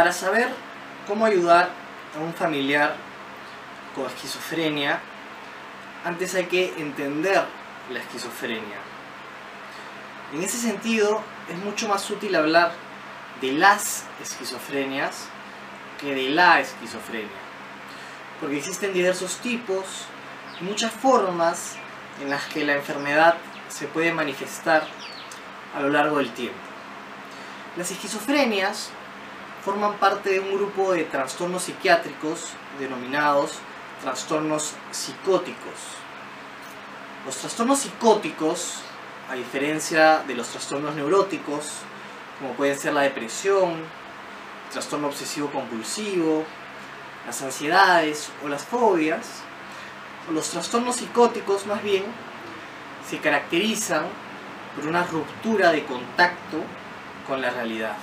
Para saber cómo ayudar a un familiar con esquizofrenia, antes hay que entender la esquizofrenia. En ese sentido, es mucho más útil hablar de las esquizofrenias que de la esquizofrenia, porque existen diversos tipos y muchas formas en las que la enfermedad se puede manifestar a lo largo del tiempo. Las esquizofrenias forman parte de un grupo de trastornos psiquiátricos denominados trastornos psicóticos. Los trastornos psicóticos, a diferencia de los trastornos neuróticos, como pueden ser la depresión, el trastorno obsesivo compulsivo, las ansiedades o las fobias, los trastornos psicóticos más bien se caracterizan por una ruptura de contacto con la realidad.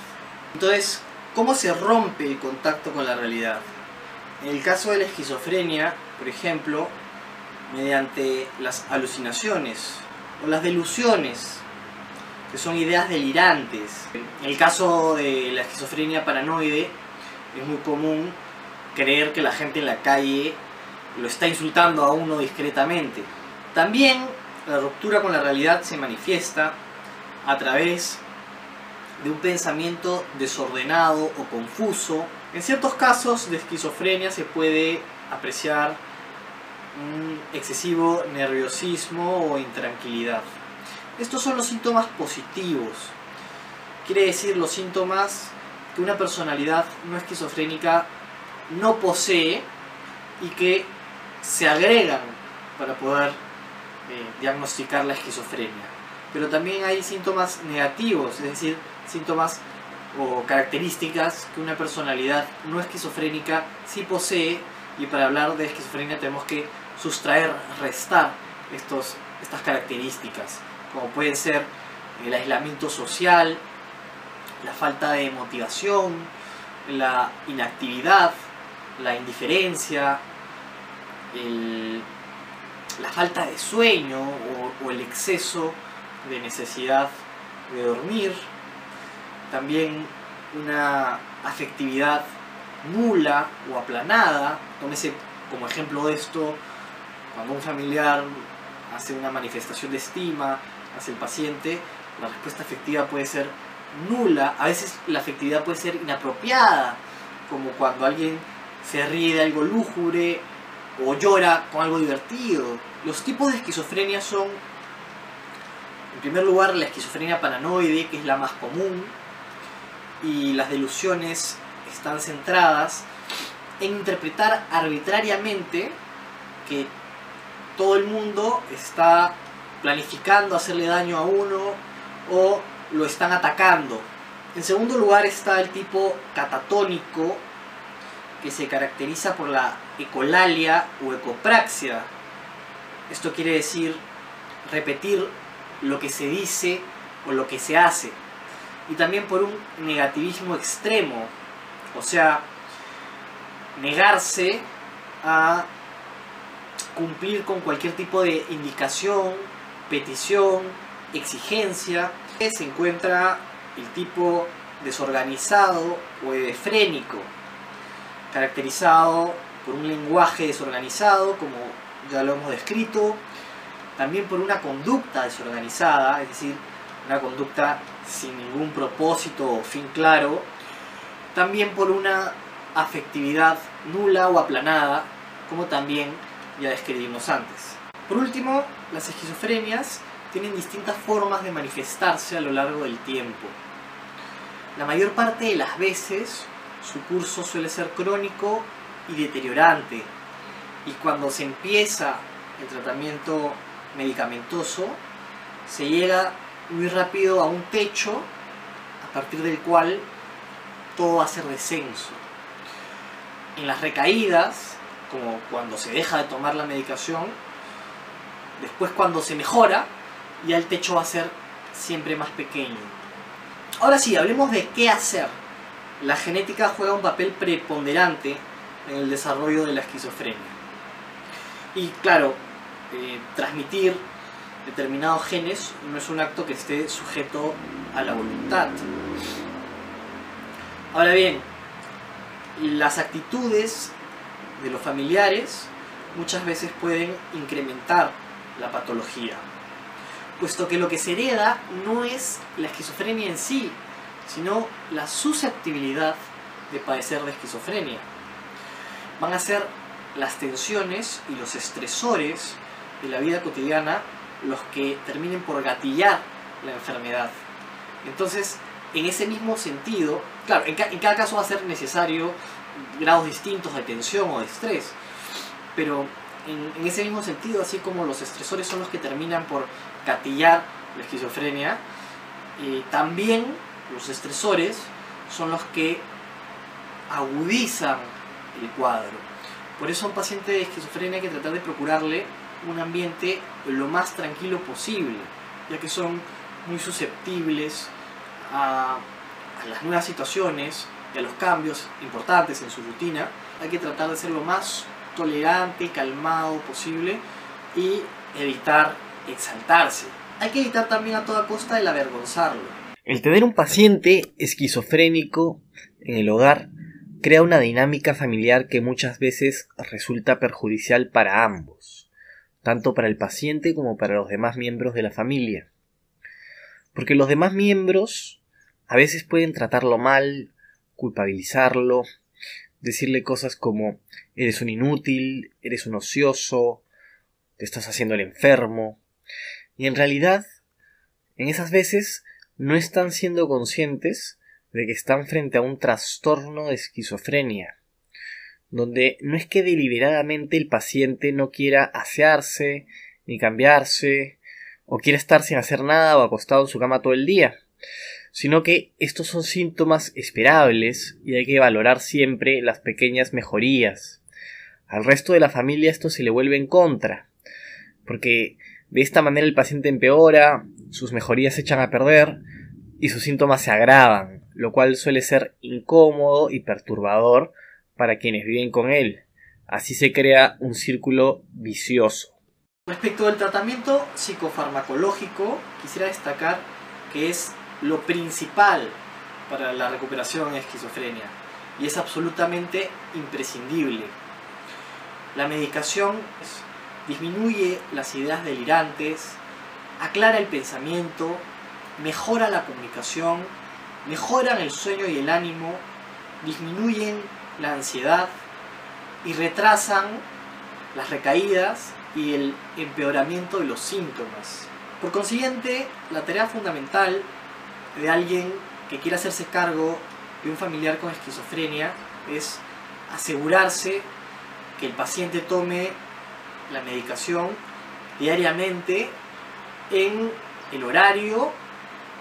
Entonces, ¿cómo se rompe el contacto con la realidad? En el caso de la esquizofrenia, por ejemplo, mediante las alucinaciones o las delusiones, que son ideas delirantes. En el caso de la esquizofrenia paranoide, es muy común creer que la gente en la calle lo está insultando a uno discretamente. También la ruptura con la realidad se manifiesta a través de un pensamiento desordenado o confuso. En ciertos casos de esquizofrenia se puede apreciar un excesivo nerviosismo o intranquilidad. Estos son los síntomas positivos. Quiere decir los síntomas que una personalidad no esquizofrénica no posee y que se agregan para poder diagnosticar la esquizofrenia. Pero también hay síntomas negativos, es decir, síntomas o características que una personalidad no esquizofrénica sí posee, y para hablar de esquizofrenia tenemos que sustraer, restar estas características, como pueden ser el aislamiento social, la falta de motivación, la inactividad, la indiferencia, la falta de sueño o el exceso de necesidad de dormir. También una afectividad nula o aplanada. Tómese como ejemplo de esto cuando un familiar hace una manifestación de estima hacia el paciente, la respuesta afectiva puede ser nula. A veces la afectividad puede ser inapropiada, como cuando alguien se ríe de algo lúgubre o llora con algo divertido. Los tipos de esquizofrenia son, en primer lugar, la esquizofrenia paranoide, que es la más común, y las delusiones están centradas en interpretar arbitrariamente que todo el mundo está planificando hacerle daño a uno o lo están atacando. En segundo lugar está el tipo catatónico, que se caracteriza por la ecolalia o ecopraxia. Esto quiere decir repetir lo que se dice o lo que se hace. Y también por un negativismo extremo, o sea, negarse a cumplir con cualquier tipo de indicación, petición, exigencia. Se encuentra el tipo desorganizado o hebefrénico, caracterizado por un lenguaje desorganizado, como ya lo hemos descrito, también por una conducta desorganizada, es decir, una conducta sin ningún propósito o fin claro, también por una afectividad nula o aplanada, como también ya describimos antes. Por último, las esquizofrenias tienen distintas formas de manifestarse a lo largo del tiempo. La mayor parte de las veces su curso suele ser crónico y deteriorante, y cuando se empieza el tratamiento medicamentoso se llega muy rápido a un techo a partir del cual todo va a ser descenso. En las recaídas, como cuando se deja de tomar la medicación, después cuando se mejora, ya el techo va a ser siempre más pequeño. Ahora sí, hablemos de qué hacer. La genética juega un papel preponderante en el desarrollo de la esquizofrenia. Y claro, transmitir determinados genes no es un acto que esté sujeto a la voluntad. Ahora bien, las actitudes de los familiares muchas veces pueden incrementar la patología, puesto que lo que se hereda no es la esquizofrenia en sí, sino la susceptibilidad de padecer de esquizofrenia. Van a ser las tensiones y los estresores de la vida cotidiana los que terminen por gatillar la enfermedad. Entonces, en ese mismo sentido, claro, en cada caso va a ser necesario grados distintos de tensión o de estrés, pero en ese mismo sentido, así como los estresores son los que terminan por gatillar la esquizofrenia, también los estresores son los que agudizan el cuadro. Por eso a un paciente de esquizofrenia hay que tratar de procurarle un ambiente lo más tranquilo posible, ya que son muy susceptibles a las nuevas situaciones y a los cambios importantes en su rutina. Hay que tratar de ser lo más tolerante y calmado posible y evitar exaltarse. Hay que evitar también a toda costa el avergonzarlo. El tener un paciente esquizofrénico en el hogar crea una dinámica familiar que muchas veces resulta perjudicial para ambos, tanto para el paciente como para los demás miembros de la familia. Porque los demás miembros a veces pueden tratarlo mal, culpabilizarlo, decirle cosas como eres un inútil, eres un ocioso, te estás haciendo el enfermo. Y en realidad, en esas veces no están siendo conscientes de que están frente a un trastorno de esquizofrenia, donde no es que deliberadamente el paciente no quiera asearse, ni cambiarse, o quiera estar sin hacer nada o acostado en su cama todo el día, sino que estos son síntomas esperables y hay que valorar siempre las pequeñas mejorías. Al resto de la familia esto se le vuelve en contra, porque de esta manera el paciente empeora, sus mejorías se echan a perder y sus síntomas se agravan, lo cual suele ser incómodo y perturbador para quienes viven con él. Así se crea un círculo vicioso. Respecto del tratamiento psicofarmacológico, quisiera destacar que es lo principal para la recuperación en esquizofrenia y es absolutamente imprescindible. La medicación disminuye las ideas delirantes, aclara el pensamiento, mejora la comunicación, mejoran el sueño y el ánimo, disminuyen la ansiedad y retrasan las recaídas y el empeoramiento de los síntomas. Por consiguiente, la tarea fundamental de alguien que quiera hacerse cargo de un familiar con esquizofrenia es asegurarse que el paciente tome la medicación diariamente en el horario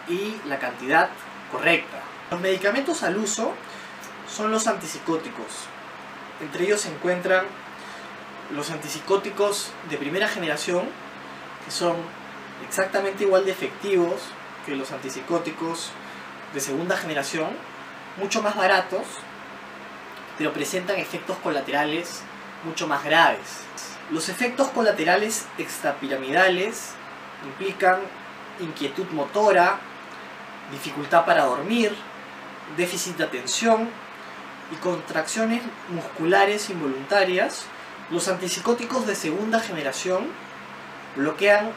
y la cantidad correcta. Los medicamentos al uso son los antipsicóticos. Entre ellos se encuentran los antipsicóticos de primera generación, que son exactamente igual de efectivos que los antipsicóticos de segunda generación, mucho más baratos, pero presentan efectos colaterales mucho más graves. Los efectos colaterales extrapiramidales implican inquietud motora, dificultad para dormir, déficit de atención y contracciones musculares involuntarias. Los antipsicóticos de segunda generación bloquean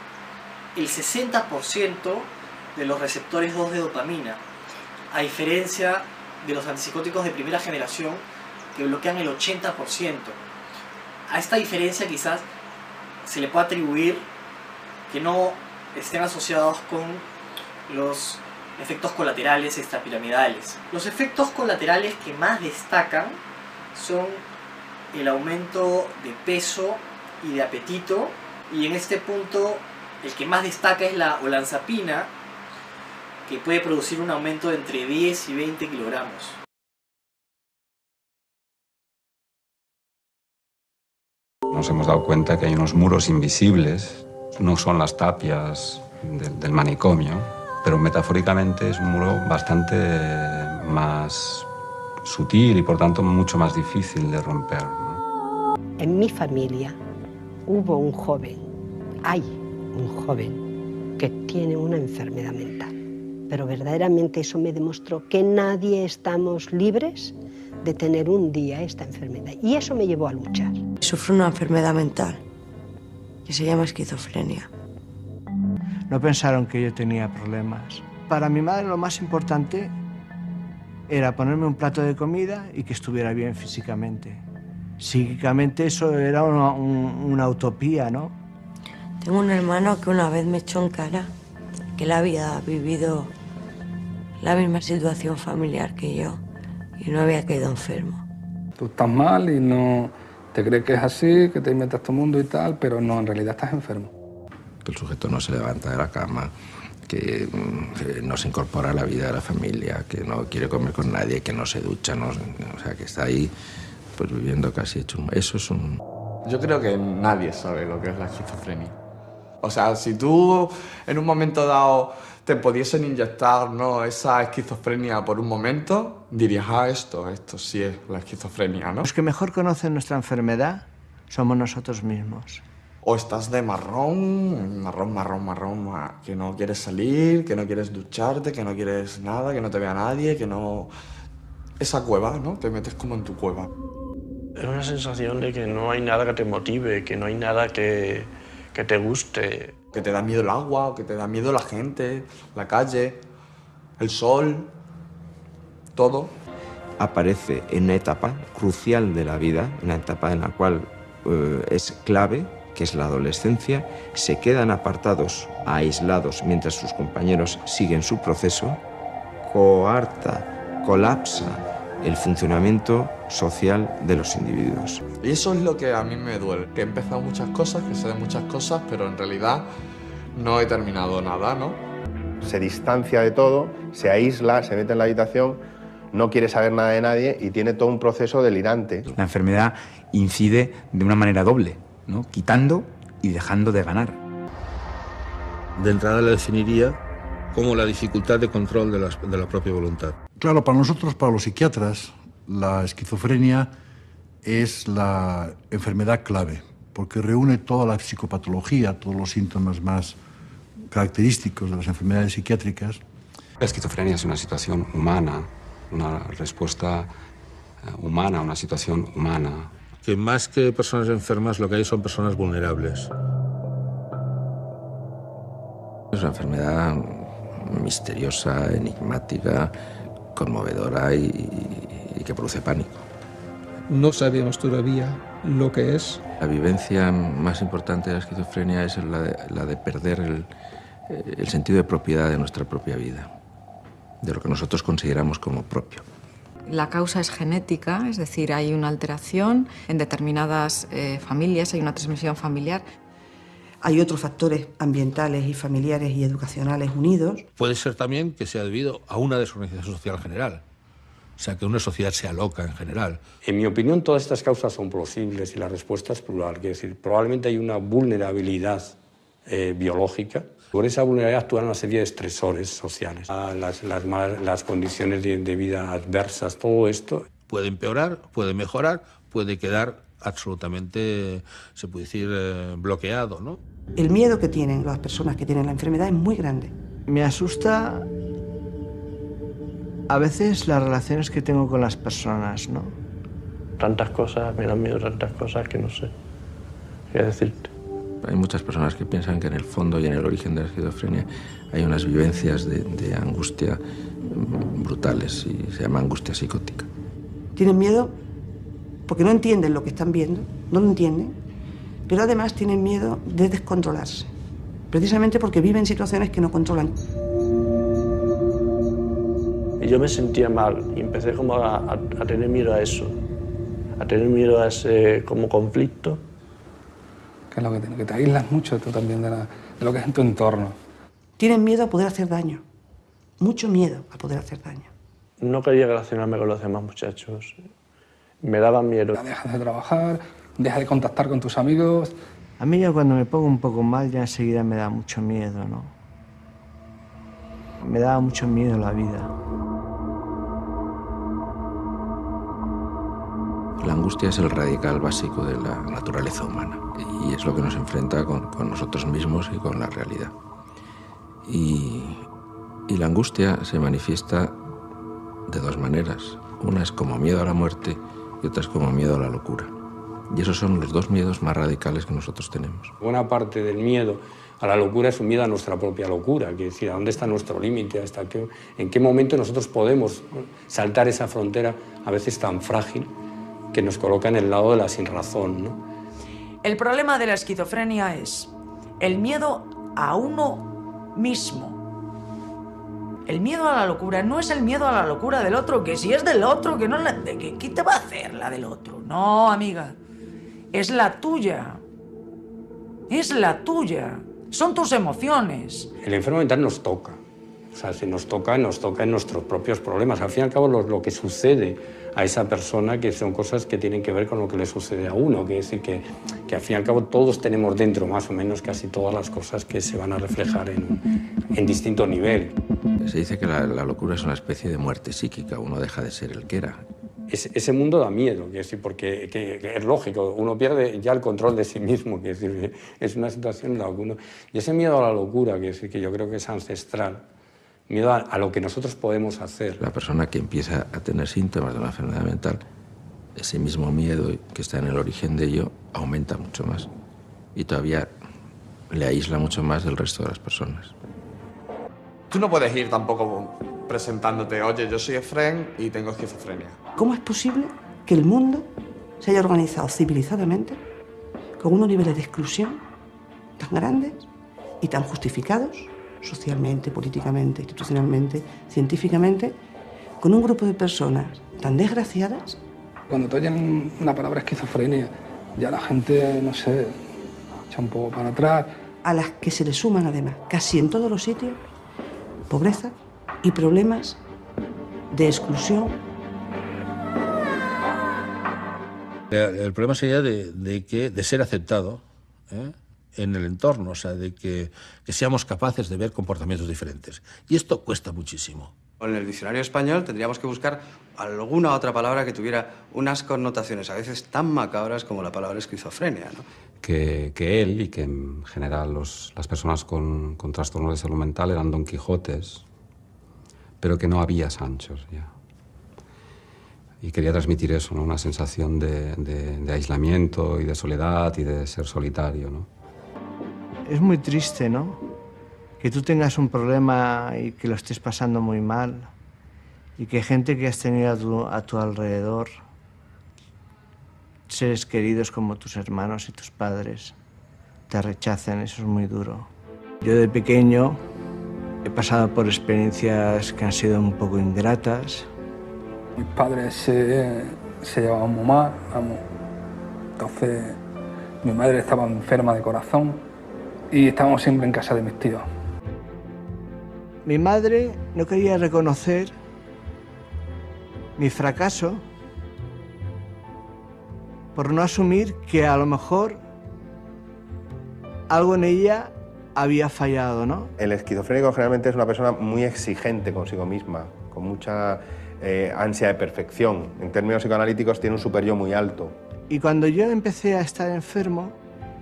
el 60% de los receptores 2 de dopamina, a diferencia de los antipsicóticos de primera generación que bloquean el 80%. A esta diferencia quizás se le puede atribuir que no estén asociados con los efectos colaterales extrapiramidales. Los efectos colaterales que más destacan son el aumento de peso y de apetito, y en este punto el que más destaca es la olanzapina, que puede producir un aumento de entre 10 y 20 kilogramos. Nos hemos dado cuenta que hay unos muros invisibles, no son las tapias del manicomio, pero metafóricamente es un muro bastante más sutil y por tanto mucho más difícil de romper, ¿no? En mi familia hubo un joven, hay un joven que tiene una enfermedad mental, pero verdaderamente eso me demostró que nadie estamos libres de tener un día esta enfermedad. Y eso me llevó a luchar. Sufro una enfermedad mental que se llama esquizofrenia. No pensaron que yo tenía problemas. Para mi madre lo más importante era ponerme un plato de comida y que estuviera bien físicamente. Psíquicamente eso era una utopía, ¿no? Tengo un hermano que una vez me echó en cara que él había vivido la misma situación familiar que yo y no había caído enfermo. Tú estás mal y no te crees que es así, que te inventas tu mundo y tal, pero no, en realidad estás enfermo. Que el sujeto no se levanta de la cama, que no se incorpora a la vida de la familia, que no quiere comer con nadie, que no se ducha, no, o sea, que está ahí pues viviendo casi hecho un... Eso es un... Yo creo que nadie sabe lo que es la esquizofrenia. O sea, si tú en un momento dado te pudiesen inyectar, ¿no?, esa esquizofrenia por un momento, dirías, ah, esto sí es la esquizofrenia, ¿no? Los que mejor conocen nuestra enfermedad somos nosotros mismos. O estás de marrón, que no quieres salir, que no quieres ducharte, que no quieres nada, que no te vea nadie, que no... Esa cueva, ¿no? Te metes como en tu cueva. Es una sensación de que no hay nada que te motive, que no hay nada que te guste. Que te da miedo el agua, o que te da miedo la gente, la calle, el sol, todo. Aparece en una etapa crucial de la vida, una etapa en la cual es clave, que es la adolescencia, se quedan apartados, aislados, mientras sus compañeros siguen su proceso, coarta, colapsa el funcionamiento social de los individuos. Y eso es lo que a mí me duele, que he empezado muchas cosas, que sé de muchas cosas, pero en realidad no he terminado nada, ¿no? Se distancia de todo, se aísla, se mete en la habitación, no quiere saber nada de nadie y tiene todo un proceso delirante. La enfermedad incide de una manera doble, ¿no? Quitando y dejando de ganar. De entrada la definiría como la dificultad de control de la propia voluntad. Claro, para nosotros, para los psiquiatras, la esquizofrenia es la enfermedad clave, porque reúne toda la psicopatología, todos los síntomas más característicos de las enfermedades psiquiátricas. La esquizofrenia es una situación humana, una respuesta humana a una situación humana. Que más que personas enfermas, lo que hay son personas vulnerables. Es una enfermedad misteriosa, enigmática, conmovedora y que produce pánico. No sabemos todavía lo que es. La vivencia más importante de la esquizofrenia es la de perder el sentido de propiedad de nuestra propia vida, de lo que nosotros consideramos como propio. La causa es genética, es decir, hay una alteración en determinadas familias, hay una transmisión familiar. Hay otros factores ambientales y familiares y educacionales unidos. Puede ser también que sea debido a una desorganización social general. O sea, que una sociedad sea loca en general. En mi opinión, todas estas causas son plausibles y la respuesta es plural. Quiero decir, probablemente hay una vulnerabilidad biológica. Por esa vulnerabilidad actúan una serie de estresores sociales. Las condiciones de vida adversas, todo esto. Puede empeorar, puede mejorar, puede quedar absolutamente, se puede decir, bloqueado, ¿no? El miedo que tienen las personas que tienen la enfermedad es muy grande. Me asusta a veces las relaciones que tengo con las personas, ¿no? Tantas cosas, me dan miedo tantas cosas que no sé qué decirte. Hay muchas personas que piensan que en el fondo y en el origen de la esquizofrenia hay unas vivencias de angustia brutales y se llama angustia psicótica. Tienen miedo porque no entienden lo que están viendo, no lo entienden, pero además tienen miedo de descontrolarse, precisamente porque viven situaciones que no controlan. Y yo me sentía mal y empecé como a tener miedo a eso, a tener miedo a ese como conflicto. Que es lo que tiene, que te aíslas mucho tú también de lo que es en tu entorno. Tienen miedo a poder hacer daño, mucho miedo a poder hacer daño. No quería relacionarme con los demás muchachos, me daban miedo. Dejas de trabajar, dejas de contactar con tus amigos. A mí ya cuando me pongo un poco mal ya enseguida me da mucho miedo, ¿no? Me daba mucho miedo la vida. La angustia es el radical básico de la naturaleza humana y es lo que nos enfrenta con nosotros mismos y con la realidad. Y la angustia se manifiesta de dos maneras. Una es como miedo a la muerte y otra es como miedo a la locura. Y esos son los dos miedos más radicales que nosotros tenemos. Buena parte del miedo a la locura es un miedo a nuestra propia locura, quiere decir, ¿a dónde está nuestro límite? ¿En qué momento nosotros podemos saltar esa frontera a veces tan frágil que nos coloca en el lado de la sinrazón, ¿no? El problema de la esquizofrenia es el miedo a uno mismo. El miedo a la locura no es el miedo a la locura del otro, que si es del otro, que no es la... ¿Qué te va a hacer la del otro? No, amiga. Es la tuya. Es la tuya. Son tus emociones. El enfermo mental nos toca. O sea, si nos toca en nuestros propios problemas. Al fin y al cabo, lo que sucede a esa persona, que son cosas que tienen que ver con lo que le sucede a uno. Que es decir, que al fin y al cabo todos tenemos dentro más o menos casi todas las cosas que se van a reflejar en distinto nivel. Se dice que la locura es una especie de muerte psíquica. Uno deja de ser el que era. Ese mundo da miedo, es decir, porque que es lógico, uno pierde ya el control de sí mismo, que es una situación en la que uno... Y ese miedo a la locura, que yo creo que es ancestral, miedo a lo que nosotros podemos hacer. La persona que empieza a tener síntomas de una enfermedad mental, ese mismo miedo que está en el origen de ello aumenta mucho más y todavía le aísla mucho más del resto de las personas. Tú no puedes ir tampoco presentándote, oye, yo soy Efrén y tengo esquizofrenia. ¿Cómo es posible que el mundo se haya organizado civilizadamente con unos niveles de exclusión tan grandes y tan justificados, socialmente, políticamente, institucionalmente, científicamente, con un grupo de personas tan desgraciadas? Cuando te oyen la palabra esquizofrenia, ya la gente, no sé, echa un poco para atrás. A las que se le suman, además, casi en todos los sitios, pobreza y problemas de exclusión. El problema sería de ser aceptado, ¿eh?, en el entorno, o sea, de que seamos capaces de ver comportamientos diferentes. Y esto cuesta muchísimo. En el diccionario español tendríamos que buscar alguna otra palabra que tuviera unas connotaciones a veces tan macabras como la palabra esquizofrenia, ¿no? Que él y que en general las personas con trastornos de salud mental eran Don Quijotes, pero que no había Sanchos ya. Y quería transmitir eso, ¿no? Una sensación de aislamiento y de soledad y de ser solitario, ¿no? Es muy triste, ¿no? Que tú tengas un problema y que lo estés pasando muy mal y que gente que has tenido a tu alrededor, seres queridos como tus hermanos y tus padres, te rechacen. Eso es muy duro. Yo de pequeño he pasado por experiencias que han sido un poco ingratas. Mis padres se llevaban muy mal, vamos. Entonces mi madre estaba enferma de corazón y estábamos siempre en casa de mis tíos. Mi madre no quería reconocer mi fracaso por no asumir que a lo mejor algo en ella había fallado, ¿no? El esquizofrénico generalmente es una persona muy exigente consigo misma, con mucha ansia de perfección. En términos psicoanalíticos tiene un superyo muy alto. Y cuando yo empecé a estar enfermo,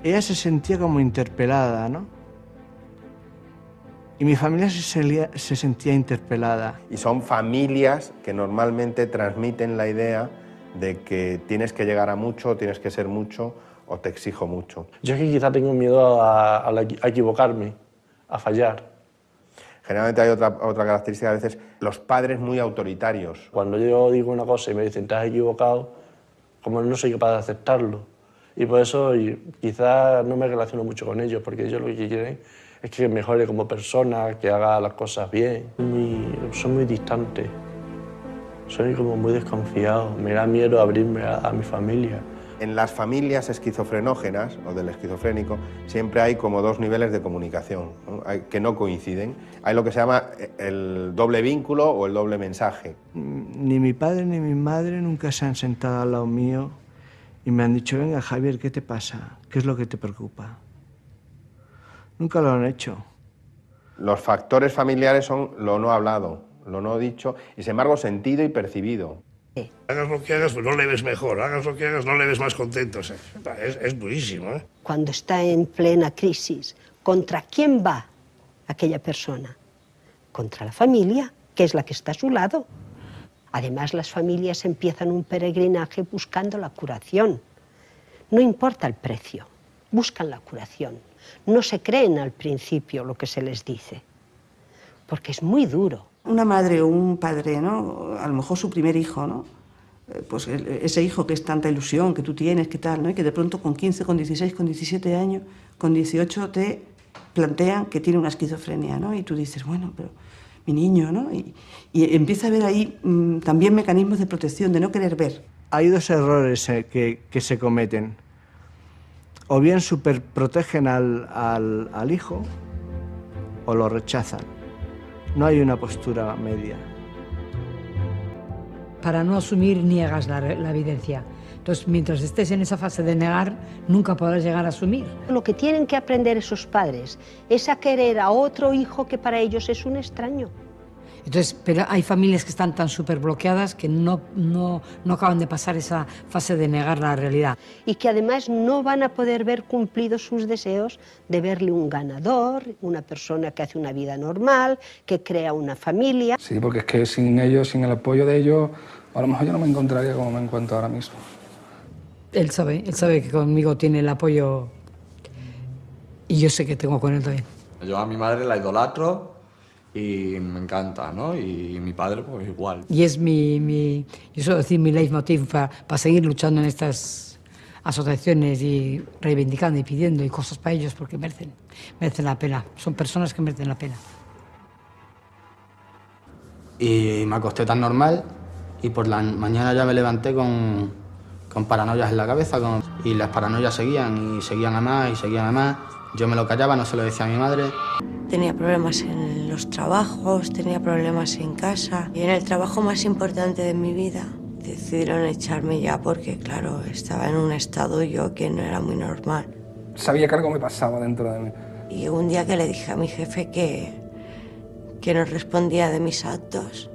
ella se sentía como interpelada, ¿no? Y mi familia se sentía interpelada. Y son familias que normalmente transmiten la idea de que tienes que llegar a mucho, tienes que ser mucho o te exijo mucho. Yo es que quizá tengo miedo a equivocarme, a fallar. Generalmente hay otra característica, a veces los padres muy autoritarios. Cuando yo digo una cosa y me dicen te has equivocado, como no soy capaz de aceptarlo. Y por eso quizás no me relaciono mucho con ellos, porque ellos lo que quieren es que mejore como persona, que haga las cosas bien. Son muy distantes, soy como muy desconfiado, me da miedo abrirme a mi familia. En las familias esquizofrenógenas, o del esquizofrénico, siempre hay como dos niveles de comunicación, ¿no? Que no coinciden. Hay lo que se llama el doble vínculo o el doble mensaje. Ni mi padre ni mi madre nunca se han sentado al lado mío y me han dicho, venga, Javier, ¿qué te pasa? ¿Qué es lo que te preocupa? Nunca lo han hecho. Los factores familiares son lo no hablado, lo no dicho, y sin embargo sentido y percibido. Hagas lo que hagas, pues no le ves mejor. Hagas lo que hagas, no le ves más contento. O sea, es durísimo, ¿eh? Cuando está en plena crisis, ¿contra quién va aquella persona? Contra la familia, que es la que está a su lado. Además, las familias empiezan un peregrinaje buscando la curación. No importa el precio, buscan la curación. No se creen al principio lo que se les dice, porque es muy duro. Una madre o un padre, ¿no? A lo mejor su primer hijo, ¿no? Pues ese hijo que es tanta ilusión que tú tienes, que tal, ¿no? Y que de pronto con 15, con 16, con 17 años, con 18 te plantean que tiene una esquizofrenia, ¿no? Y tú dices, bueno, pero mi niño, ¿no? Y empieza a haber ahí también mecanismos de protección, de no querer ver. Hay dos errores que se cometen. O bien superprotegen al hijo o lo rechazan. No hay una postura media. Para no asumir, niegas la evidencia. Entonces, mientras estés en esa fase de negar, nunca podrás llegar a asumir. Lo que tienen que aprender esos padres es a querer a otro hijo que para ellos es un extraño. Entonces, pero hay familias que están tan súper bloqueadas que no acaban de pasar esa fase de negar la realidad. Y que además no van a poder ver cumplidos sus deseos de verle un ganador, una persona que hace una vida normal, que crea una familia. Sí, porque es que sin ellos, sin el apoyo de ellos, a lo mejor yo no me encontraría como me encuentro ahora mismo. Él sabe que conmigo tiene el apoyo y yo sé que tengo con él también. Yo a mi madre la idolatro y me encanta, ¿no? Y mi padre pues igual. Y es yo suelo decir, mi leitmotiv para seguir luchando en estas asociaciones y reivindicando y pidiendo y cosas para ellos porque merecen la pena. Son personas que merecen la pena. Y me acosté tan normal y por la mañana ya me levanté con paranoias en la cabeza y las paranoias seguían y seguían a más y seguían a más. Yo me lo callaba, no se lo decía a mi madre. Tenía problemas en los trabajos, tenía problemas en casa y en el trabajo más importante de mi vida decidieron echarme ya porque, claro, estaba en un estado yo que no era muy normal. Sabía que algo me pasaba dentro de mí. Y un día que le dije a mi jefe que no respondía de mis actos.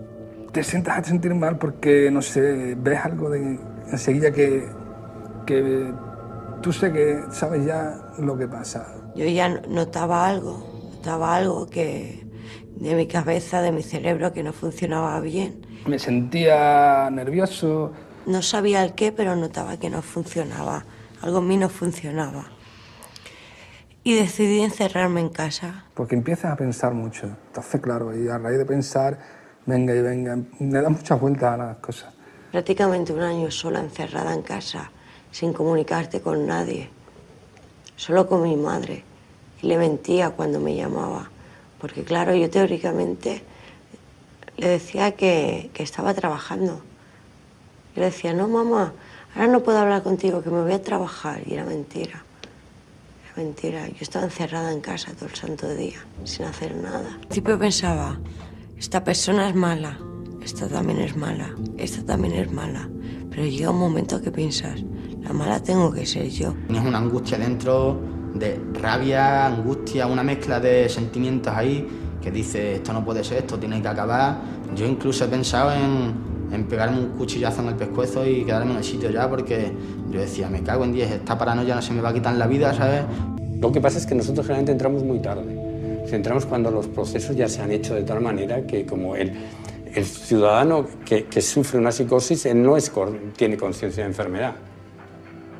Te sientas a sentir mal porque, no sé, ves algo de enseguida que tú sabes ya lo que pasa. Yo ya notaba algo que de mi cabeza, de mi cerebro, que no funcionaba bien. Me sentía nervioso. No sabía el qué, pero notaba que no funcionaba. Algo en mí no funcionaba. Y decidí encerrarme en casa. Porque empiezas a pensar mucho. Entonces, claro, y a raíz de pensar, venga y venga, me da muchas vueltas a las cosas. Prácticamente un año sola, encerrada en casa, sin comunicarte con nadie. Solo con mi madre. Y le mentía cuando me llamaba. Porque claro, yo teóricamente le decía que estaba trabajando. Yo le decía, no mamá, ahora no puedo hablar contigo, que me voy a trabajar. Y era mentira. Era mentira. Yo estaba encerrada en casa todo el santo día, sin hacer nada. Al principio pensaba, esta persona es mala, esta también es mala, esta también es mala. Pero llega un momento que piensas, la mala tengo que ser yo. Tienes una angustia dentro, de rabia, angustia, una mezcla de sentimientos ahí que dices, esto no puede ser, esto tiene que acabar. Yo incluso he pensado en pegarme un cuchillazo en el pescuezo y quedarme en el sitio ya porque yo decía, me cago en 10, esta paranoia no se me va a quitar en la vida, ¿sabes? Lo que pasa es que nosotros generalmente entramos muy tarde. Entramos cuando los procesos ya se han hecho de tal manera que como el ciudadano que sufre una psicosis, él no tiene conciencia de enfermedad.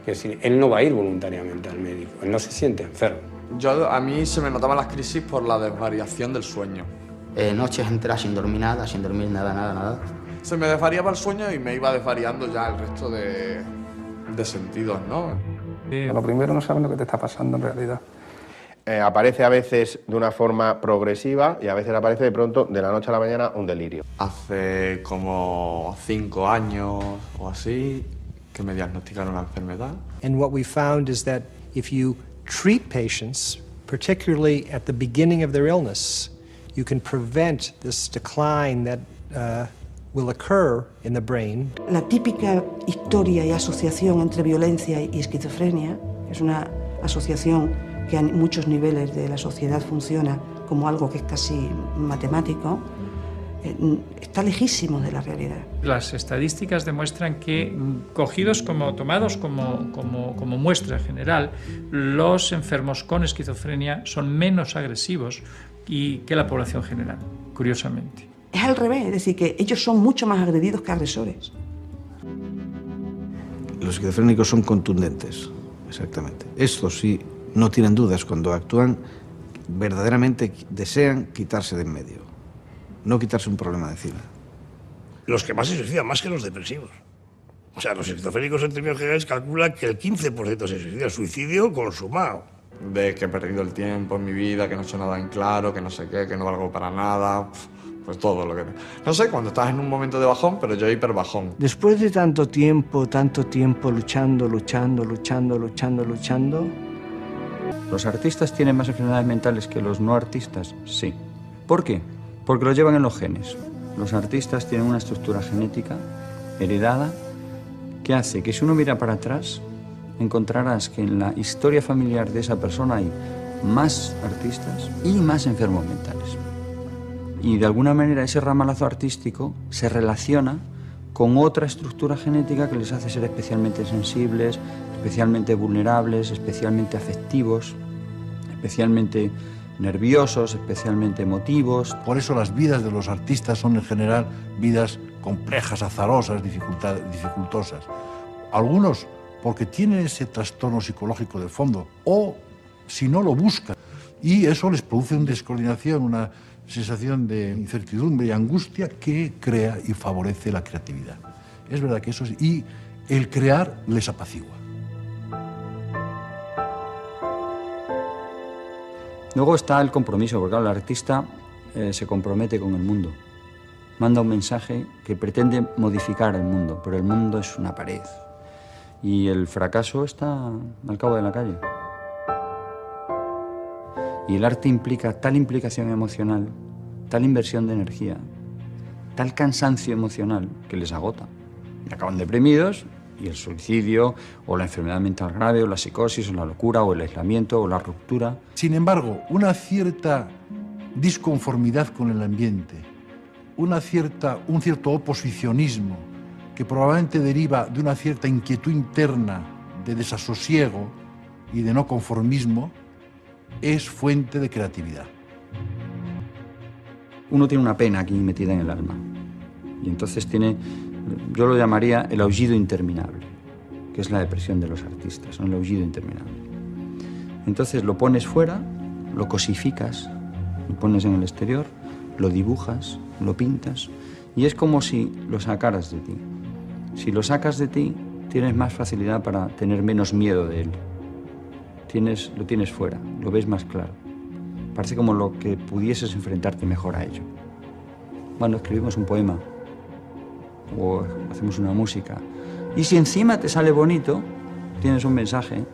Es decir, él no va a ir voluntariamente al médico, él no se siente enfermo. A mí se me notaban las crisis por la desvariación del sueño. Noches enteras sin dormir nada. Se me desvariaba el sueño y me iba desvariando ya el resto de sentidos, ¿no? Lo primero, no sabes lo que te está pasando en realidad. Aparece a veces de una forma progresiva y a veces aparece de pronto, de la noche a la mañana, un delirio. Hace como 5 años o así que me diagnosticaron la enfermedad. And what we found is that if you treat patients, particularly at the beginning of their illness, you can prevent this decline that will occur in the brain. La típica historia y asociación entre violencia y esquizofrenia es una asociación que a muchos niveles de la sociedad funciona como algo que es casi matemático, está lejísimo de la realidad. Las estadísticas demuestran que, tomados como muestra general, los enfermos con esquizofrenia son menos agresivos que la población general, curiosamente. Es al revés, es decir, que ellos son mucho más agredidos que agresores. Los esquizofrénicos son contundentes, exactamente. Estos sí, no tienen dudas cuando actúan, verdaderamente desean quitarse de en medio, no quitarse un problema de encima. Los que más se suicidan, más que los depresivos. O sea, los esquizofrénicos en términos generales calculan que el 15% se suicida, suicidio consumado. De que he perdido el tiempo en mi vida, que no he hecho nada en claro, que no sé qué, que no valgo para nada, pues todo lo que... No sé, cuando estás en un momento de bajón, pero yo hiper bajón. Después de tanto tiempo luchando, ¿Los artistas tienen más enfermedades mentales que los no artistas? Sí. ¿Por qué? Porque lo llevan en los genes. Los artistas tienen una estructura genética heredada que hace que si uno mira para atrás, encontrarás que en la historia familiar de esa persona hay más artistas y más enfermos mentales. Y de alguna manera ese ramalazo artístico se relaciona con otra estructura genética que les hace ser especialmente sensibles, especialmente vulnerables, especialmente afectivos, especialmente nerviosos, especialmente emotivos. Por eso las vidas de los artistas son en general vidas complejas, azarosas, dificultosas. Algunos porque tienen ese trastorno psicológico de fondo o si no lo buscan. Y eso les produce una descoordinación, una sensación de incertidumbre y angustia que crea y favorece la creatividad. Es verdad que eso es... Y el crear les apacigua. Luego está el compromiso, porque claro, el artista se compromete con el mundo. Manda un mensaje que pretende modificar el mundo, pero el mundo es una pared. Y el fracaso está al cabo de la calle. Y el arte implica tal implicación emocional, tal inversión de energía, tal cansancio emocional que les agota. Y acaban deprimidos y el suicidio, o la enfermedad mental grave, o la psicosis, o la locura, o el aislamiento, o la ruptura. Sin embargo, una cierta disconformidad con el ambiente, un cierto oposicionismo que probablemente deriva de una cierta inquietud interna de desasosiego y de no conformismo, es fuente de creatividad. Uno tiene una pena aquí metida en el alma. Y entonces tiene, yo lo llamaría el aullido interminable, que es la depresión de los artistas, ¿no? El aullido interminable. Entonces lo pones fuera, lo cosificas, lo pones en el exterior, lo dibujas, lo pintas, y es como si lo sacaras de ti. Si lo sacas de ti, tienes más facilidad para tener menos miedo de él. Lo tienes fuera, lo ves más claro. Parece como lo que pudieses enfrentarte mejor a ello. Bueno, escribimos un poema o hacemos una música. Y si encima te sale bonito, tienes un mensaje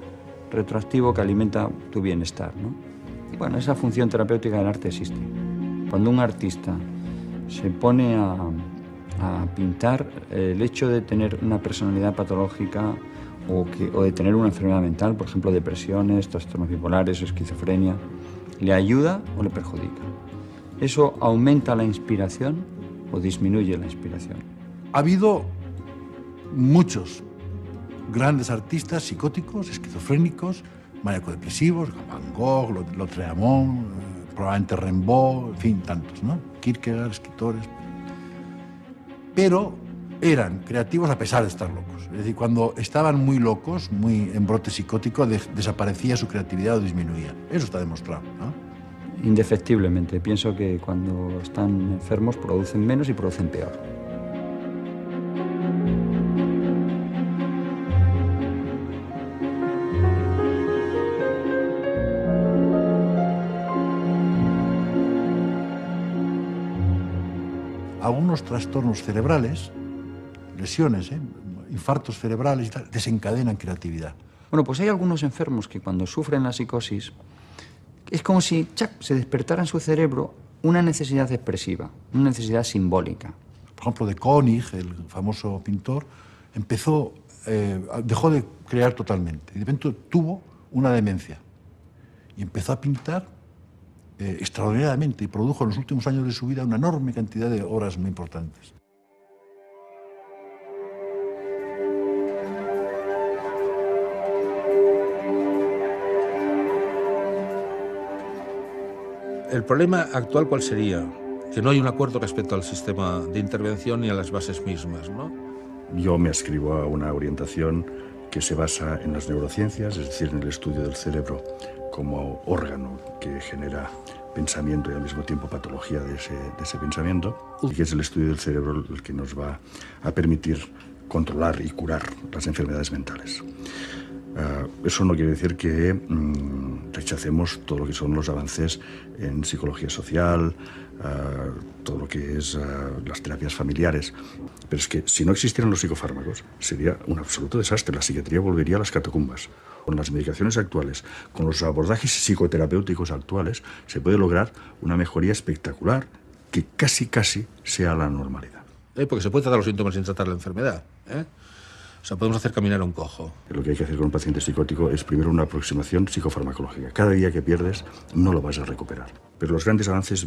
retroactivo que alimenta tu bienestar, ¿no? Bueno, esa función terapéutica del arte existe. Cuando un artista se pone a pintar, el hecho de tener una personalidad patológica o de tener una enfermedad mental, por ejemplo, depresiones, trastornos bipolares o esquizofrenia, ¿le ayuda o le perjudica? ¿Eso aumenta la inspiración o disminuye la inspiración? Ha habido muchos grandes artistas psicóticos, esquizofrénicos, maníaco-depresivos, Van Gogh, Lautréamont, probablemente Rimbaud, en fin, tantos, ¿no? Kierkegaard, escritores. Pero eran creativos a pesar de estar locos. Es decir, cuando estaban muy locos, muy en brote psicótico, desaparecía su creatividad o disminuía. Eso está demostrado, ¿no? Indefectiblemente. Pienso que cuando están enfermos producen menos y producen peor. Algunos trastornos cerebrales, lesiones, infartos cerebrales y tal, desencadenan creatividad. Bueno, pues hay algunos enfermos que cuando sufren la psicosis es como si se despertara en su cerebro una necesidad expresiva, una necesidad simbólica. Por ejemplo, de Koenig, el famoso pintor, dejó de crear totalmente y de repente tuvo una demencia y empezó a pintar extraordinariamente y produjo en los últimos años de su vida una enorme cantidad de obras muy importantes. El problema actual, ¿cuál sería? que no hay un acuerdo respecto al sistema de intervención ni a las bases mismas, ¿no? Yo me adscribo a una orientación que se basa en las neurociencias, es decir, en el estudio del cerebro como órgano que genera pensamiento y al mismo tiempo patología de ese pensamiento, y que es el estudio del cerebro el que nos va a permitir controlar y curar las enfermedades mentales. Eso no quiere decir que rechacemos todo lo que son los avances en psicología social, todo lo que es las terapias familiares. Pero es que si no existieran los psicofármacos sería un absoluto desastre. La psiquiatría volvería a las catacumbas. Con las medicaciones actuales, con los abordajes psicoterapéuticos actuales, se puede lograr una mejoría espectacular que casi sea la normalidad. Porque se puede tratar los síntomas sin tratar la enfermedad, ¿eh? O sea, podemos hacer caminar a un cojo. Lo que hay que hacer con un paciente psicótico es primero una aproximación psicofarmacológica. Cada día que pierdes no lo vas a recuperar. Pero los grandes avances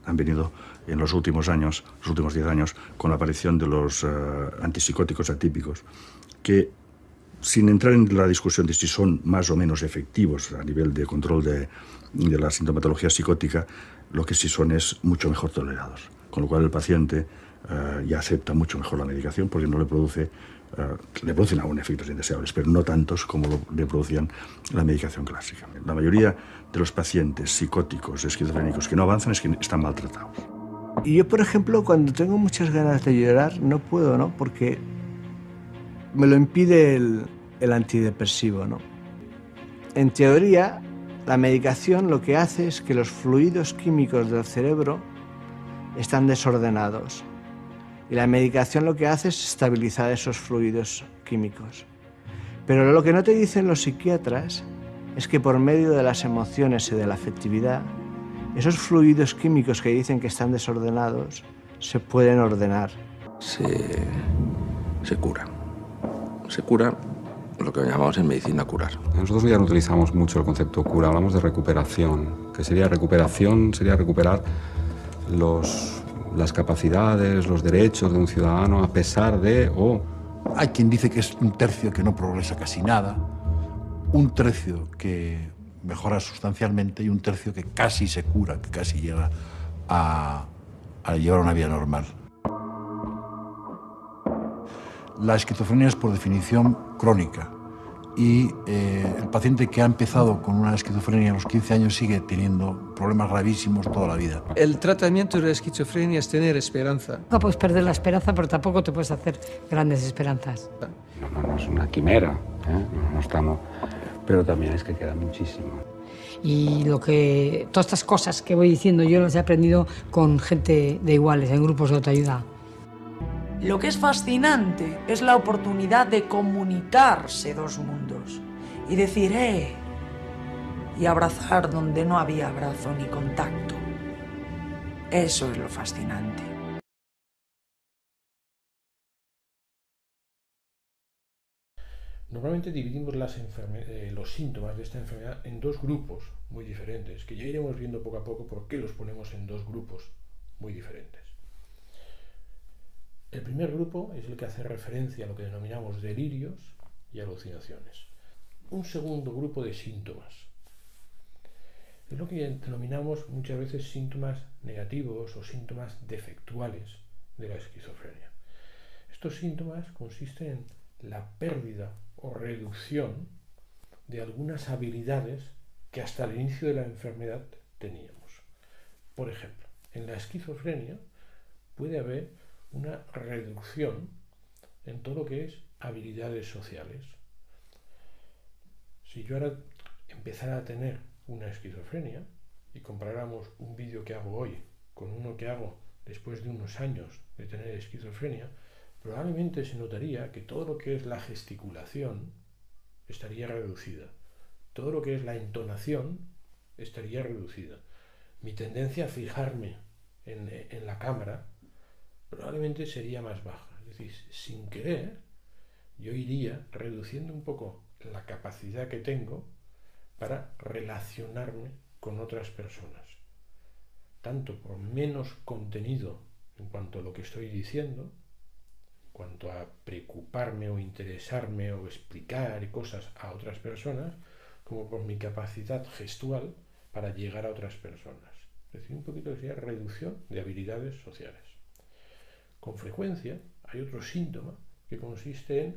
han venido en los últimos años, los últimos 10 años, con la aparición de los antipsicóticos atípicos, que, sin entrar en la discusión de si son más o menos efectivos a nivel de control de la sintomatología psicótica, lo que sí son es mucho mejor tolerados. Con lo cual el paciente ya acepta mucho mejor la medicación porque no le producen aún efectos indeseables, pero no tantos como le producían la medicación clásica. La mayoría de los pacientes psicóticos, esquizofrénicos que no avanzan es que están maltratados. Y yo, por ejemplo, cuando tengo muchas ganas de llorar, no puedo, ¿no? Porque me lo impide el antidepresivo, ¿no? En teoría, la medicación lo que hace es que los fluidos químicos del cerebro están desordenados. Y la medicación lo que hace es estabilizar esos fluidos químicos. Pero lo que no te dicen los psiquiatras es que por medio de las emociones y de la afectividad, esos fluidos químicos que dicen que están desordenados se pueden ordenar. Se cura. Se cura lo que llamamos en medicina curar. Nosotros ya no utilizamos mucho el concepto cura, hablamos de recuperación. Que sería recuperación, sería recuperar las capacidades, los derechos de un ciudadano a pesar de Hay quien dice que es un tercio que no progresa casi nada, un tercio que mejora sustancialmente y un tercio que casi se cura, que casi llega a llevar una vida normal. La esquizofrenia es por definición crónica y el paciente que ha empezado con una esquizofrenia a los 15 años sigue teniendo problemas gravísimos toda la vida. El tratamiento de la esquizofrenia es tener esperanza. No puedes perder la esperanza, pero tampoco te puedes hacer grandes esperanzas. No es una quimera, no estamos, pero también es que queda muchísimo. Y todas estas cosas que voy diciendo yo las he aprendido con gente de iguales, en grupos de autoayuda. Lo que es fascinante es la oportunidad de comunicarse dos mundos y decir, y abrazar donde no había abrazo ni contacto. Eso es lo fascinante. Normalmente dividimos los síntomas de esta enfermedad en dos grupos muy diferentes, que ya iremos viendo poco a poco por qué los ponemos en dos grupos muy diferentes. El primer grupo es el que hace referencia a lo que denominamos delirios y alucinaciones. Un segundo grupo de síntomas es lo que denominamos muchas veces síntomas negativos o síntomas defectuales de la esquizofrenia. Estos síntomas consisten en la pérdida o reducción de algunas habilidades que hasta el inicio de la enfermedad teníamos. Por ejemplo, en la esquizofrenia puede haber una reducción en todo lo que es habilidades sociales. Si yo ahora empezara a tener una esquizofrenia y comparáramos un vídeo que hago hoy con uno que hago después de unos años de tener esquizofrenia, probablemente se notaría que todo lo que es la gesticulación estaría reducida, todo lo que es la entonación estaría reducida. Mi tendencia a fijarme en la cámara probablemente sería más baja. Es decir, sin querer, yo iría reduciendo un poco la capacidad que tengo para relacionarme con otras personas. Tanto por menos contenido en cuanto a lo que estoy diciendo, en cuanto a preocuparme o interesarme o explicar cosas a otras personas, como por mi capacidad gestual para llegar a otras personas. es decir, un poquito que sería reducción de habilidades sociales. Con frecuencia hay otro síntoma que consiste en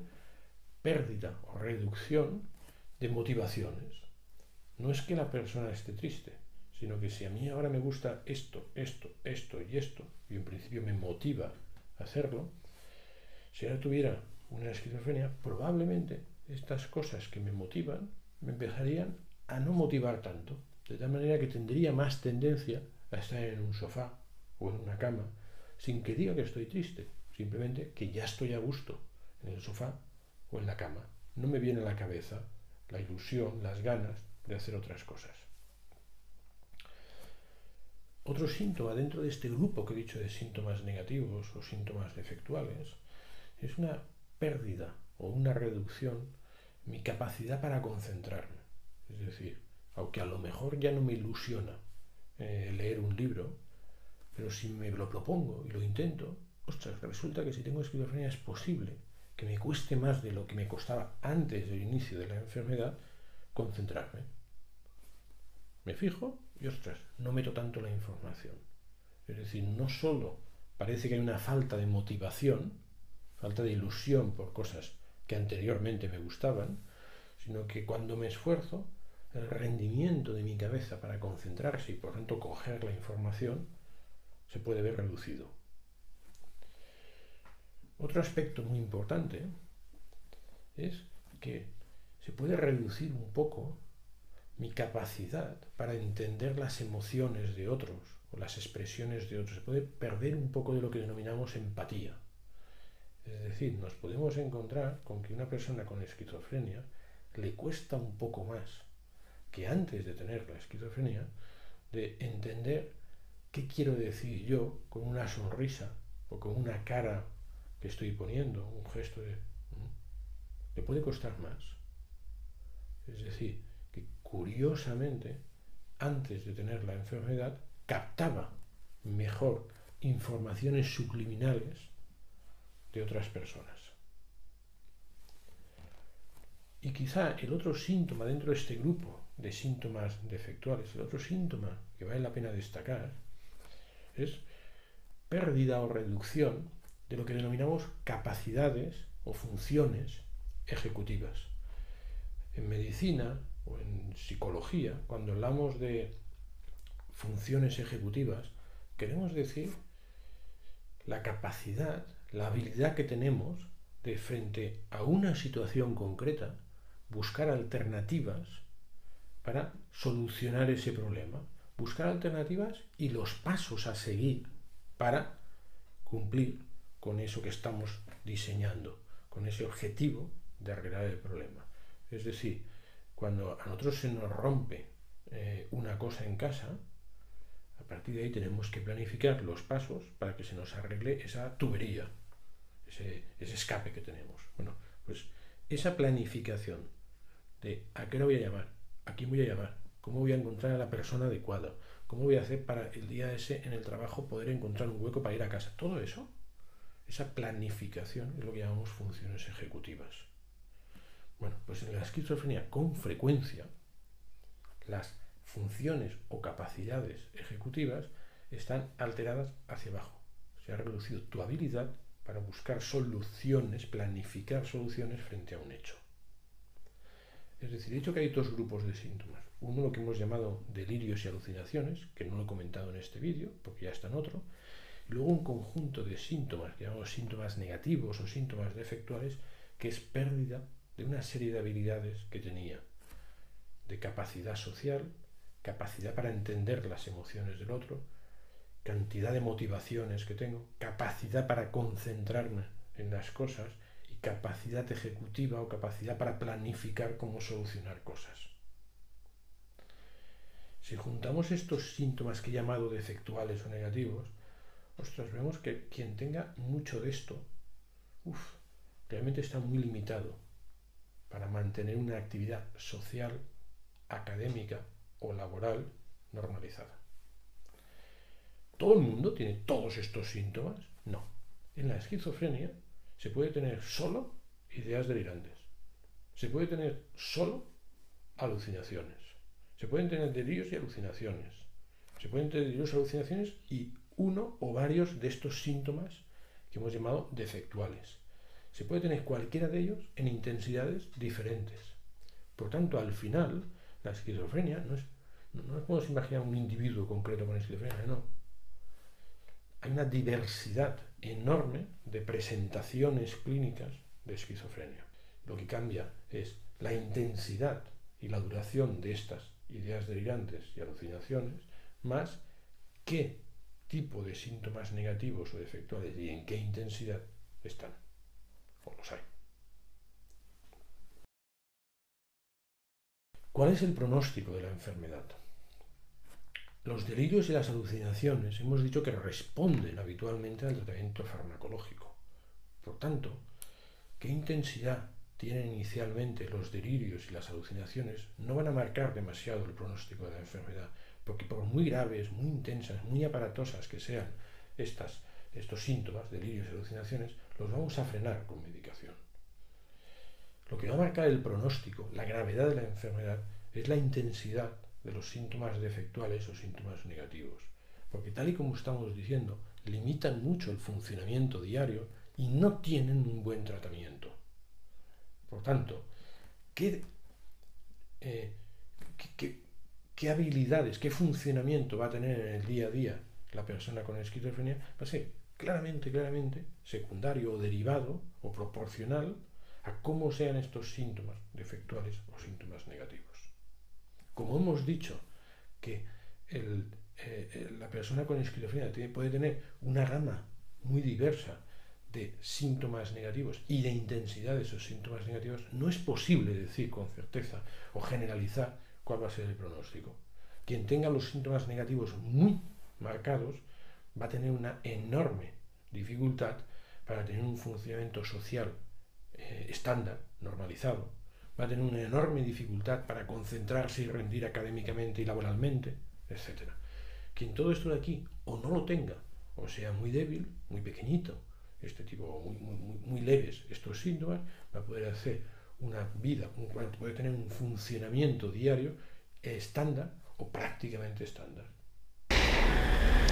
pérdida o reducción de motivaciones. No es que la persona esté triste, sino que si a mí ahora me gusta esto, esto, esto y esto, y en principio me motiva a hacerlo, si ahora tuviera una esquizofrenia, probablemente estas cosas que me motivan me empezarían a no motivar tanto, de tal manera que tendría más tendencia a estar en un sofá o en una cama, sin que diga que estoy triste, simplemente que ya estoy a gusto en el sofá o en la cama. No me viene a la cabeza la ilusión, las ganas de hacer otras cosas. Otro síntoma dentro de este grupo que he dicho de síntomas negativos o síntomas defectuales es una pérdida o una reducción en mi capacidad para concentrarme. Es decir, aunque a lo mejor ya no me ilusiona leer un libro, pero si me lo propongo y lo intento, ostras, resulta que si tengo esquizofrenia es posible que me cueste más de lo que me costaba antes del inicio de la enfermedad concentrarme. Me fijo y, ostras, no meto tanto la información. Es decir, no solo parece que hay una falta de motivación, falta de ilusión por cosas que anteriormente me gustaban, sino que cuando me esfuerzo, el rendimiento de mi cabeza para concentrarse y por tanto coger la información se puede ver reducido. Otro aspecto muy importante es que se puede reducir un poco mi capacidad para entender las emociones de otros o las expresiones de otros. Se puede perder un poco de lo que denominamos empatía. Es decir, nos podemos encontrar con que una persona con esquizofrenia le cuesta un poco más que antes de tener la esquizofrenia de entender qué quiero decir yo con una sonrisa o con una cara que estoy poniendo, un gesto de... le puede costar más. Es decir, que curiosamente, antes de tener la enfermedad, captaba mejor informaciones subliminales de otras personas. Y quizá el otro síntoma dentro de este grupo de síntomas defectuales, el otro síntoma que vale la pena destacar, es pérdida o reducción de lo que denominamos capacidades o funciones ejecutivas. En medicina o en psicología, cuando hablamos de funciones ejecutivas, queremos decir la capacidad, la habilidad que tenemos de, frente a una situación concreta, buscar alternativas para solucionar ese problema, buscar alternativas y los pasos a seguir para cumplir con eso que estamos diseñando, con ese objetivo de arreglar el problema. Es decir, cuando a nosotros se nos rompe una cosa en casa, a partir de ahí tenemos que planificar los pasos para que se nos arregle esa tubería, ese escape que tenemos. Bueno, pues esa planificación de a qué hora voy a llamar, a quién voy a llamar, cómo voy a encontrar a la persona adecuada, cómo voy a hacer para el día ese en el trabajo poder encontrar un hueco para ir a casa. Todo eso, esa planificación es lo que llamamos funciones ejecutivas. Bueno, pues en la esquizofrenia con frecuencia las funciones o capacidades ejecutivas están alteradas hacia abajo. Se ha reducido tu habilidad para buscar soluciones, planificar soluciones frente a un hecho. Es decir, he dicho que hay dos grupos de síntomas. Uno lo que hemos llamado delirios y alucinaciones, que no lo he comentado en este vídeo, porque ya está en otro. Y luego un conjunto de síntomas, que llamamos síntomas negativos o síntomas defectuales, que es pérdida de una serie de habilidades que tenía, de capacidad social, capacidad para entender las emociones del otro, cantidad de motivaciones que tengo, capacidad para concentrarme en las cosas y capacidad ejecutiva o capacidad para planificar cómo solucionar cosas. Si juntamos estos síntomas que he llamado defectuales o negativos, ostras, vemos que quien tenga mucho de esto, realmente está muy limitado para mantener una actividad social, académica o laboral normalizada. ¿Todo el mundo tiene todos estos síntomas? No. En la esquizofrenia se puede tener solo ideas delirantes. Se puede tener solo alucinaciones. Se pueden tener delirios y alucinaciones. Se pueden tener delirios, alucinaciones y uno o varios de estos síntomas que hemos llamado defectuales. Se puede tener cualquiera de ellos en intensidades diferentes. Por tanto, al final, la esquizofrenia no nos podemos imaginar un individuo concreto con esquizofrenia, no. Hay una diversidad enorme de presentaciones clínicas de esquizofrenia. Lo que cambia es la intensidad y la duración de estas ideas delirantes y alucinaciones, más qué tipo de síntomas negativos o defectuales y en qué intensidad están, o los hay. ¿Cuál es el pronóstico de la enfermedad? Los delirios y las alucinaciones hemos dicho que responden habitualmente al tratamiento farmacológico. Por tanto, ¿qué intensidad tienen inicialmente los delirios y las alucinaciones? No van a marcar demasiado el pronóstico de la enfermedad, porque por muy graves, muy intensas, muy aparatosas que sean estos síntomas, delirios y alucinaciones, los vamos a frenar con medicación. Lo que va a marcar el pronóstico, la gravedad de la enfermedad, es la intensidad de los síntomas defectuales o síntomas negativos, porque tal y como estamos diciendo, limitan mucho el funcionamiento diario y no tienen un buen tratamiento. Por tanto, ¿qué habilidades, qué funcionamiento va a tener en el día a día la persona con esquizofrenia? Va a ser claramente secundario o derivado o proporcional a cómo sean estos síntomas defectuales o síntomas negativos. Como hemos dicho que la persona con esquizofrenia puede tener una gama muy diversa de síntomas negativos y de intensidad de esos síntomas negativos, no es posible decir con certeza o generalizar cuál va a ser el pronóstico. Quien tenga los síntomas negativos muy marcados va a tener una enorme dificultad para tener un funcionamiento social estándar, normalizado. Va a tener una enorme dificultad para concentrarse y rendir académicamente y laboralmente, etc. Quien todo esto de aquí o no lo tenga, o sea muy débil, muy pequeñito, muy leves estos síntomas, va a poder hacer una vida, puede tener un funcionamiento diario estándar o prácticamente estándar.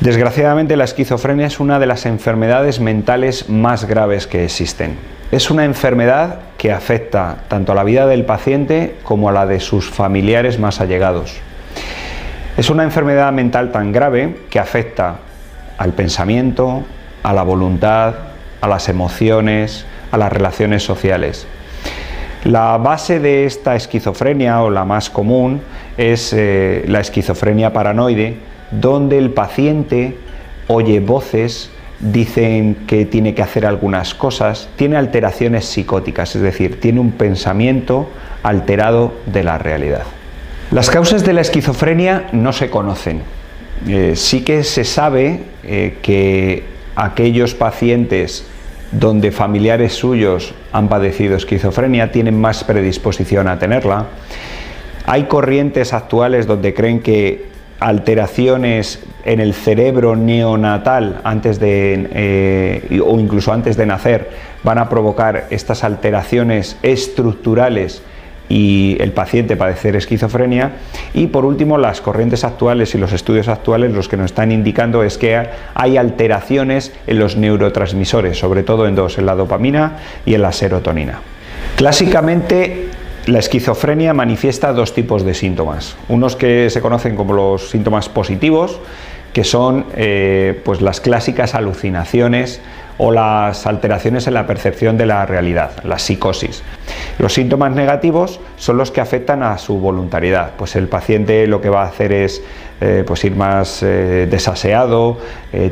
Desgraciadamente, la esquizofrenia es una de las enfermedades mentales más graves que existen. Es una enfermedad que afecta tanto a la vida del paciente como a la de sus familiares más allegados. Es una enfermedad mental tan grave que afecta al pensamiento, a la voluntad, a las emociones, a las relaciones sociales. La base de esta esquizofrenia, o la más común, es la esquizofrenia paranoide, donde el paciente oye voces, dicen que tiene que hacer algunas cosas, tiene alteraciones psicóticas, es decir, tiene un pensamiento alterado de la realidad. Las causas de la esquizofrenia no se conocen. Sí que se sabe que aquellos pacientes donde familiares suyos han padecido esquizofrenia tienen más predisposición a tenerla. Hay corrientes actuales donde creen que alteraciones en el cerebro neonatal o incluso antes de nacer van a provocar estas alteraciones estructurales y el paciente padecer esquizofrenia. Y por último, las corrientes actuales y los estudios actuales los que nos están indicando es que hay alteraciones en los neurotransmisores, sobre todo en dos, en la dopamina y en la serotonina. Clásicamente, la esquizofrenia manifiesta dos tipos de síntomas, unos que se conocen como los síntomas positivos, que son pues las clásicas alucinaciones o las alteraciones en la percepción de la realidad, la psicosis. Los síntomas negativos son los que afectan a su voluntariedad, pues el paciente lo que va a hacer es pues ir más desaseado,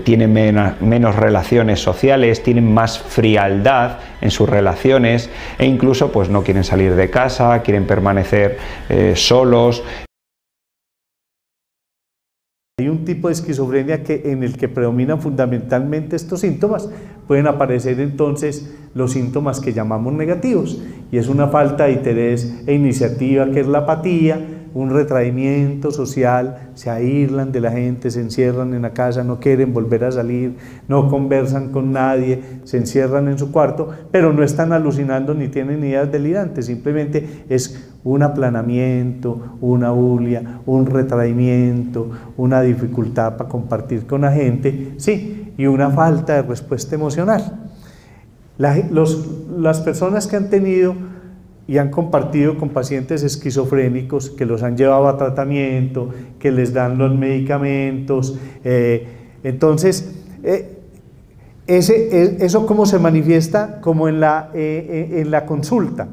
tiene menos relaciones sociales, tienen más frialdad en sus relaciones e incluso pues no quieren salir de casa, quieren permanecer solos. Hay un tipo de esquizofrenia en el que predominan fundamentalmente estos síntomas, pueden aparecer entonces los síntomas que llamamos negativos, y es una falta de interés e iniciativa, que es la apatía, un retraimiento social, se aíslan de la gente, se encierran en la casa, no quieren volver a salir, no conversan con nadie, se encierran en su cuarto, pero no están alucinando ni tienen ideas delirantes, simplemente es un aplanamiento, una bulia, un retraimiento, una dificultad para compartir con la gente, sí, y una falta de respuesta emocional. Las personas que han tenido y han compartido con pacientes esquizofrénicos, que los han llevado a tratamiento, que les dan los medicamentos, entonces eso cómo se manifiesta, como en la consulta,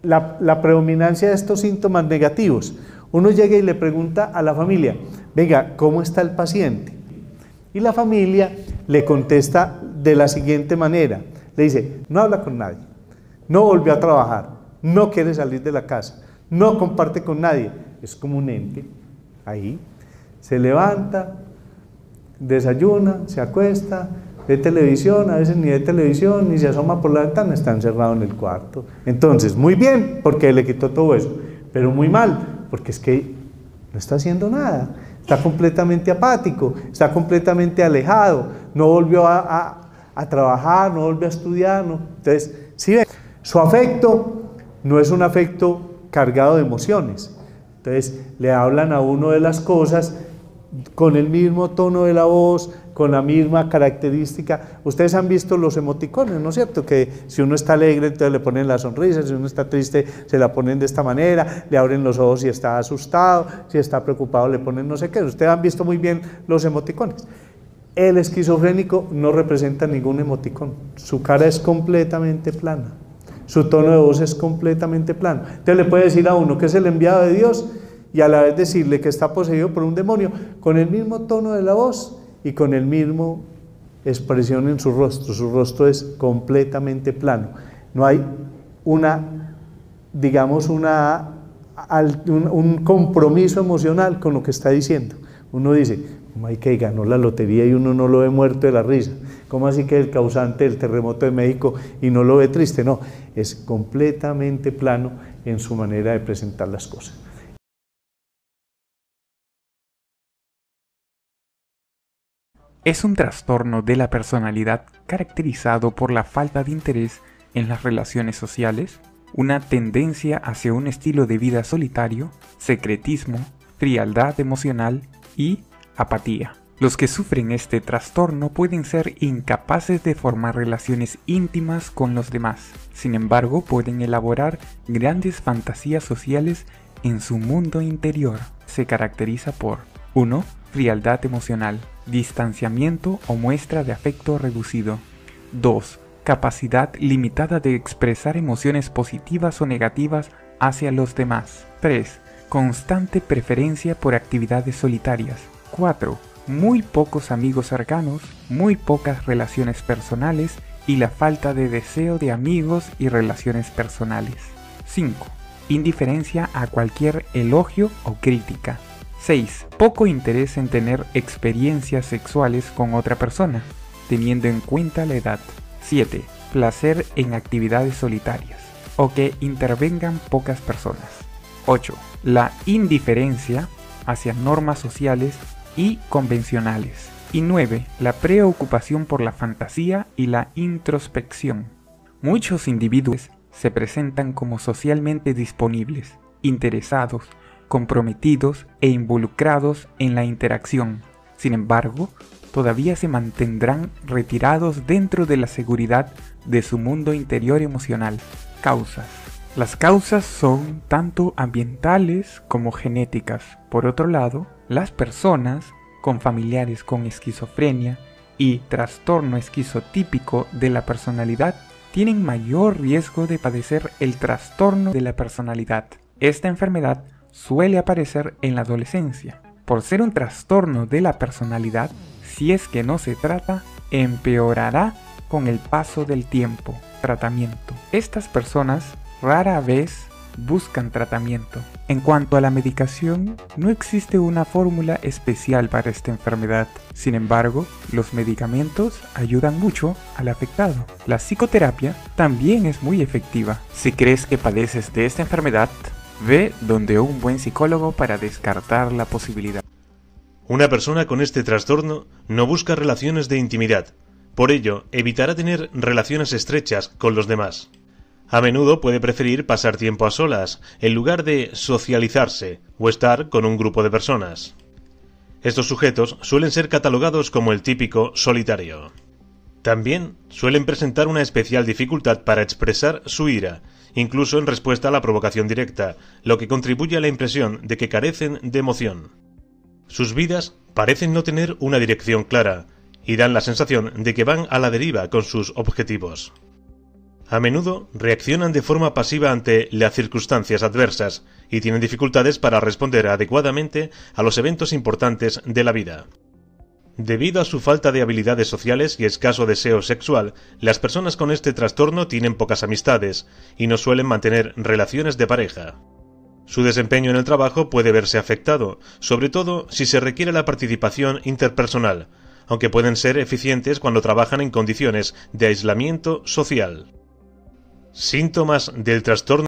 la predominancia de estos síntomas negativos. Uno llega y le pregunta a la familia, venga, ¿cómo está el paciente? Y la familia le contesta de la siguiente manera, le dice, no habla con nadie, no volvió a trabajar, no quiere salir de la casa, no comparte con nadie, es como un ente, ahí, se levanta, desayuna, se acuesta, ve televisión, a veces ni ve televisión, ni se asoma por la ventana, está encerrado en el cuarto. Entonces, muy bien, porque le quitó todo eso, pero muy mal, porque es que no está haciendo nada, está completamente apático, está completamente alejado, no volvió a trabajar, no volvió a estudiar, no. Entonces, ¿sí ven? Su afecto no es un afecto cargado de emociones, entonces le hablan a uno de las cosas con el mismo tono de la voz, con la misma característica. Ustedes han visto los emoticones, ¿no es cierto? Que si uno está alegre, entonces le ponen la sonrisa, si uno está triste, se la ponen de esta manera, le abren los ojos si está asustado, si está preocupado, le ponen no sé qué. Ustedes han visto muy bien los emoticones. El esquizofrénico no representa ningún emoticón, su cara es completamente plana, su tono de voz es completamente plano. Entonces le puede decir a uno que es el enviado de Dios y a la vez decirle que está poseído por un demonio, con el mismo tono de la voz y con el mismo expresión en su rostro es completamente plano. No hay digamos un compromiso emocional con lo que está diciendo. Uno dice, ¿cómo hay que ganó la lotería y uno no lo ve muerto de la risa? ¿Cómo así que el causante del terremoto de México y no lo ve triste? No, es completamente plano en su manera de presentar las cosas. Es un trastorno de la personalidad caracterizado por la falta de interés en las relaciones sociales, una tendencia hacia un estilo de vida solitario, secretismo, frialdad emocional y apatía. Los que sufren este trastorno pueden ser incapaces de formar relaciones íntimas con los demás. Sin embargo, pueden elaborar grandes fantasías sociales en su mundo interior. Se caracteriza por 1. Frialdad emocional, distanciamiento o muestra de afecto reducido. 2. Capacidad limitada de expresar emociones positivas o negativas hacia los demás. 3. Constante preferencia por actividades solitarias. 4. Muy pocos amigos cercanos, muy pocas relaciones personales y la falta de deseo de amigos y relaciones personales. 5. Indiferencia a cualquier elogio o crítica. 6. Poco interés en tener experiencias sexuales con otra persona, teniendo en cuenta la edad. 7. Placer en actividades solitarias, o que intervengan pocas personas. 8. La indiferencia hacia normas sociales y convencionales. Y 9. La preocupación por la fantasía y la introspección. Muchos individuos se presentan como socialmente disponibles, interesados, comprometidos e involucrados en la interacción. Sin embargo, todavía se mantendrán retirados dentro de la seguridad de su mundo interior emocional. Causas. Las causas son tanto ambientales como genéticas. Por otro lado, las personas con familiares con esquizofrenia y trastorno esquizotípico de la personalidad tienen mayor riesgo de padecer el trastorno de la personalidad. Esta enfermedad suele aparecer en la adolescencia. Por ser un trastorno de la personalidad, si es que no se trata, empeorará con el paso del tiempo. Tratamiento. Estas personas rara vez buscan tratamiento. En cuanto a la medicación, no existe una fórmula especial para esta enfermedad. Sin embargo, los medicamentos ayudan mucho al afectado. La psicoterapia también es muy efectiva. Si crees que padeces de esta enfermedad, ve donde un buen psicólogo para descartar la posibilidad. Una persona con este trastorno no busca relaciones de intimidad. Por ello, evitará tener relaciones estrechas con los demás. A menudo puede preferir pasar tiempo a solas, en lugar de socializarse o estar con un grupo de personas. Estos sujetos suelen ser catalogados como el típico solitario. También suelen presentar una especial dificultad para expresar su ira, incluso en respuesta a la provocación directa, lo que contribuye a la impresión de que carecen de emoción. Sus vidas parecen no tener una dirección clara, y dan la sensación de que van a la deriva con sus objetivos. A menudo reaccionan de forma pasiva ante las circunstancias adversas y tienen dificultades para responder adecuadamente a los eventos importantes de la vida. Debido a su falta de habilidades sociales y escaso deseo sexual, las personas con este trastorno tienen pocas amistades y no suelen mantener relaciones de pareja. Su desempeño en el trabajo puede verse afectado, sobre todo si se requiere la participación interpersonal, aunque pueden ser eficientes cuando trabajan en condiciones de aislamiento social. Síntomas del trastorno